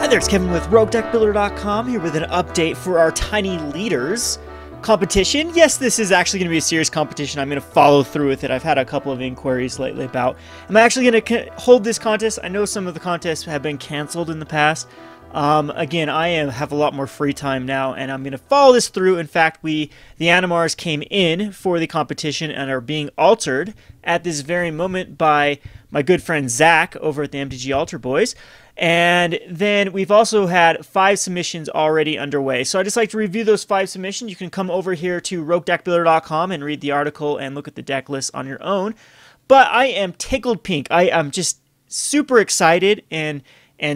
Hi there, it's Kevin with RogueDeckBuilder.com here with an update for our Tiny Leaders competition. Yes, this is actually going to be a serious competition. I'm going to follow through with it. I've had a couple of inquiries lately about, am I actually going to hold this contest? I know some of the contests have been canceled in the past. Again, I have a lot more free time now, and I'm going to follow this through. In fact, the Animars came in for the competition and are being altered at this very moment by my good friend Zach over at the MTG Alter Boys. And then we've also had 5 submissions already underway. So I just like to review those 5 submissions. You can come over here to RogueDeckBuilder.com and read the article and look at the deck list on your own. But I am tickled pink. I am just super excited and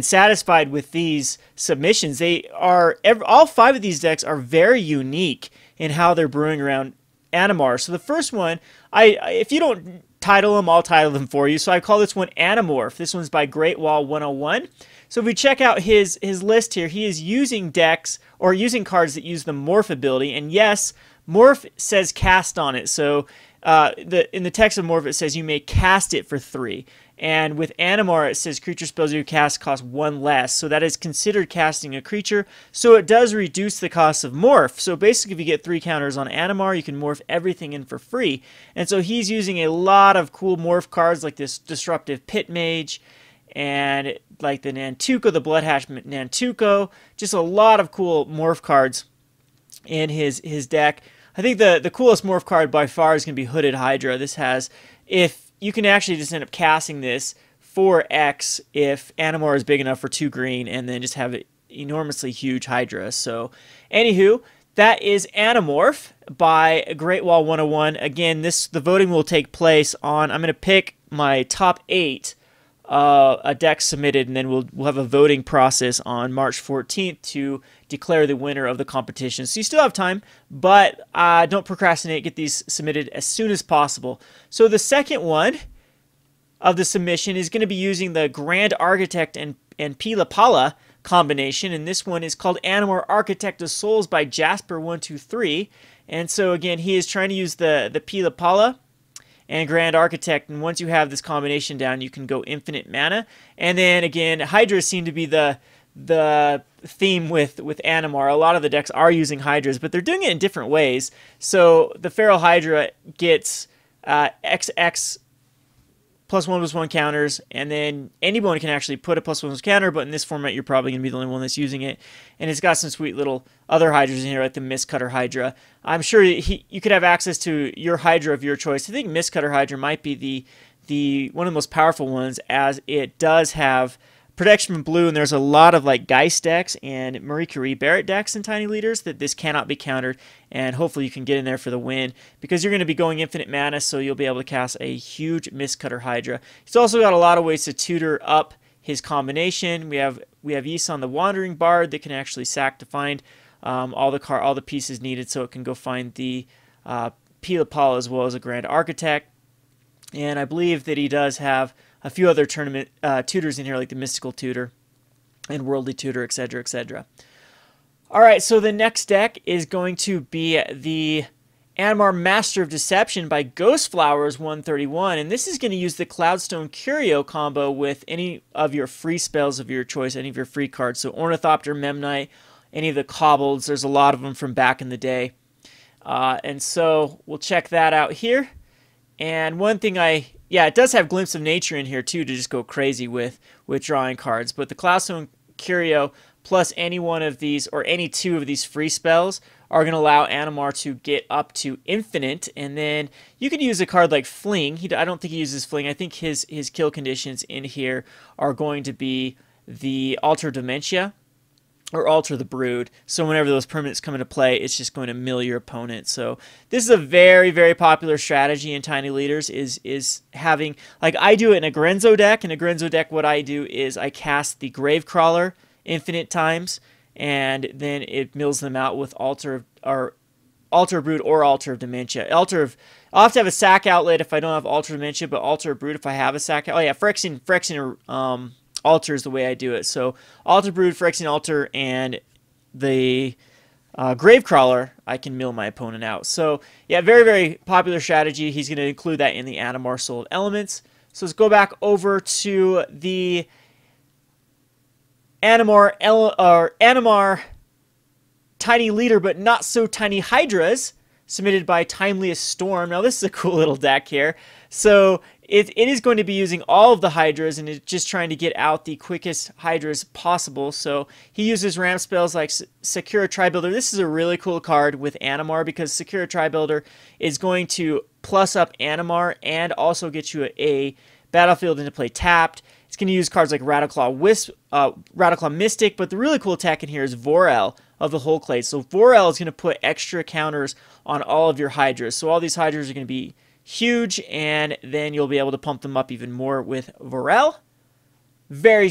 satisfied with these submissions. They are all 5 of these decks are very unique in how they're brewing around Animar. So the first one, if you don't title them, I'll title them for you. So I call this one Animorph. This one's by Great Wall 101. So if we check out his list here, he is using decks or using cards that use the Morph ability. And yes, Morph says cast on it. So in the text of Morph, it says you may cast it for 3. And with Animar, it says creature spells you cast cost 1 less. So that is considered casting a creature. So it does reduce the cost of Morph. So basically, if you get 3 counters on Animar, you can morph everything in for free. And so he's using a lot of cool Morph cards like this Disruptive Pit Mage and like the Nantuko, the Bloodhatch Nantuko. Just a lot of cool Morph cards in his deck. I think the coolest Morph card by far is going to be Hooded Hydra. This has, if you can actually just end up casting this for X if Animar is big enough for 2 green and then just have an enormously huge Hydra. So, anywho, that is Animorph by Great Wall 101. Again, the voting will take place on, I'm going to pick my top 8 a deck submitted, and then we'll have a voting process on March 14th to declare the winner of the competition. So you still have time, but don't procrastinate. Get these submitted as soon as possible. So the second one of the submission is going to be using the Grand Architect and Pila Pala combination, and this one is called Animar Architect of Souls by Jasper123. And so again, he is trying to use the Pila Pala and Grand Architect, and once you have this combination down, you can go infinite mana. And then again, Hydras seem to be the theme with Animar. A lot of the decks are using Hydras, but they're doing it in different ways. So the Feral Hydra gets XX +1/+1 counters, and then anyone can actually put a +1/+1 counter, but in this format, you're probably going to be the only one that's using it. And it's got some sweet little other Hydras in here, like the Mistcutter Hydra. I'm sure you could have access to your Hydra of your choice. I think Mistcutter Hydra might be the one of the most powerful ones, as it does have protection from blue, and there's a lot of like Geist decks and Marie Curie Barrett decks in Tiny Leaders that this cannot be countered, and hopefully you can get in there for the win, because you're going to be going infinite mana, so you'll be able to cast a huge Mistcutter Hydra. He's also got a lot of ways to tutor up his combination. We have Yisan the Wandering Bard that can actually sack to find all the pieces needed, so it can go find the Pila Pala as well as a Grand Architect. And I believe that he does have a few other tournament tutors in here, like the Mystical Tutor and Worldly Tutor, etc., etc. All right, so the next deck is going to be the Animar Master of Deception by Ghostflowers 131, and this is going to use the Cloudstone Curio combo with any of your free spells of your choice, any of your free cards. So Ornithopter, Memnite, any of the Kobolds. There's a lot of them from back in the day. And so we'll check that out here. And one thing it does have Glimpse of Nature in here too to just go crazy with drawing cards. But the Cloudstone Curio plus any one of these or any 2 of these free spells are going to allow Animar to get up to infinite. And then you can use a card like Fling. I don't think he uses Fling. I think his kill conditions in here are going to be the Alter Dementia or Alter the Brood. So whenever those permanents come into play, it's just going to mill your opponent. So this is a very, very popular strategy in Tiny Leaders, is having, like I do it in a Grenzo deck. In a Grenzo deck, what I do is I cast the Gravecrawler infinite times, and then it mills them out with Alter Brood or Alter of Dementia. I'll have to have a sack outlet if I don't have Alter Dementia, but Alter Brood if I have a sack. Oh yeah, Phyrexian Alter is the way I do it. So Alter Brood, Phyrexian Alter, and the Gravecrawler, I can mill my opponent out. So yeah, very, very popular strategy. He's going to include that in the Animar Soul of Elements. So let's go back over to the Animar Master of Deception by Ghostflowers 131. And this is going to use the Cloudstone Curio combo with any of your free spells of your choice, any of your free cards. So Ornithopter, Memnite, any of the Kobolds. There's a lot of them from back in the day. And so we'll check that out here. And one thing I Animar Tiny Leader but Not So Tiny Hydras, submitted by Timeliest Storm. Now this is a cool little deck here. So it is going to be using all of the Hydras, and it's just trying to get out the quickest Hydras possible. So he uses ramp spells like Secura Tri-Builder. This is a really cool card with Animar because Secura Tri-Builder is going to plus up Animar and also get you a battlefield into play tapped. It's going to use cards like Rattleclaw Mystic, but the really cool tech in here is Vorel of the Whole Clay. So Vorel is going to put extra counters on all of your Hydras. So all these Hydras are going to be huge, and then you'll be able to pump them up even more with Vorel. Very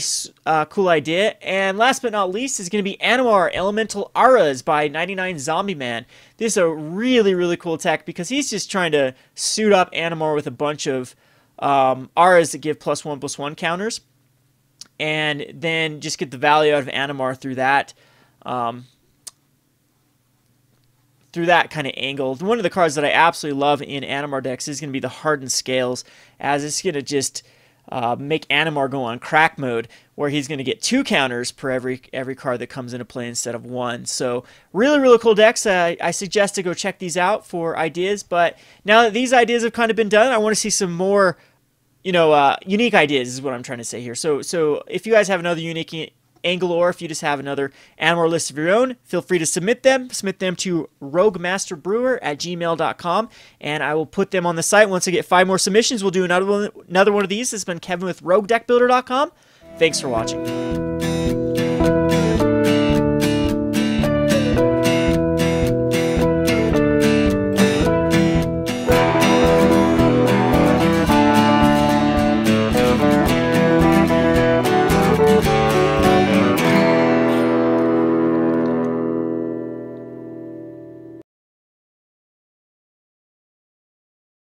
cool idea. And last but not least is going to be Animar Elemental Auras by 99 Zombie Man. This is a really, really cool tech because he's just trying to suit up Animar with a bunch of auras that give +1/+1 counters, and then just get the value out of Animar through that. Through that kind of angle. One of the cards that I absolutely love in Animar decks is going to be the Hardened Scales, as it's going to just make Animar go on crack mode, where he's going to get 2 counters per every card that comes into play instead of 1. So really, really cool decks. I suggest to go check these out for ideas. But now that these ideas have kind of been done, I want to see some more, unique ideas is what I'm trying to say here. So if you guys have another unique angle, or if you just have another Animar list of your own, feel free to submit them. Submit them to roguemasterbrewer@gmail.com, and I will put them on the site. Once I get 5 more submissions, we'll do another one of these. This has been Kevin with roguedeckbuilder.com. Thanks for watching.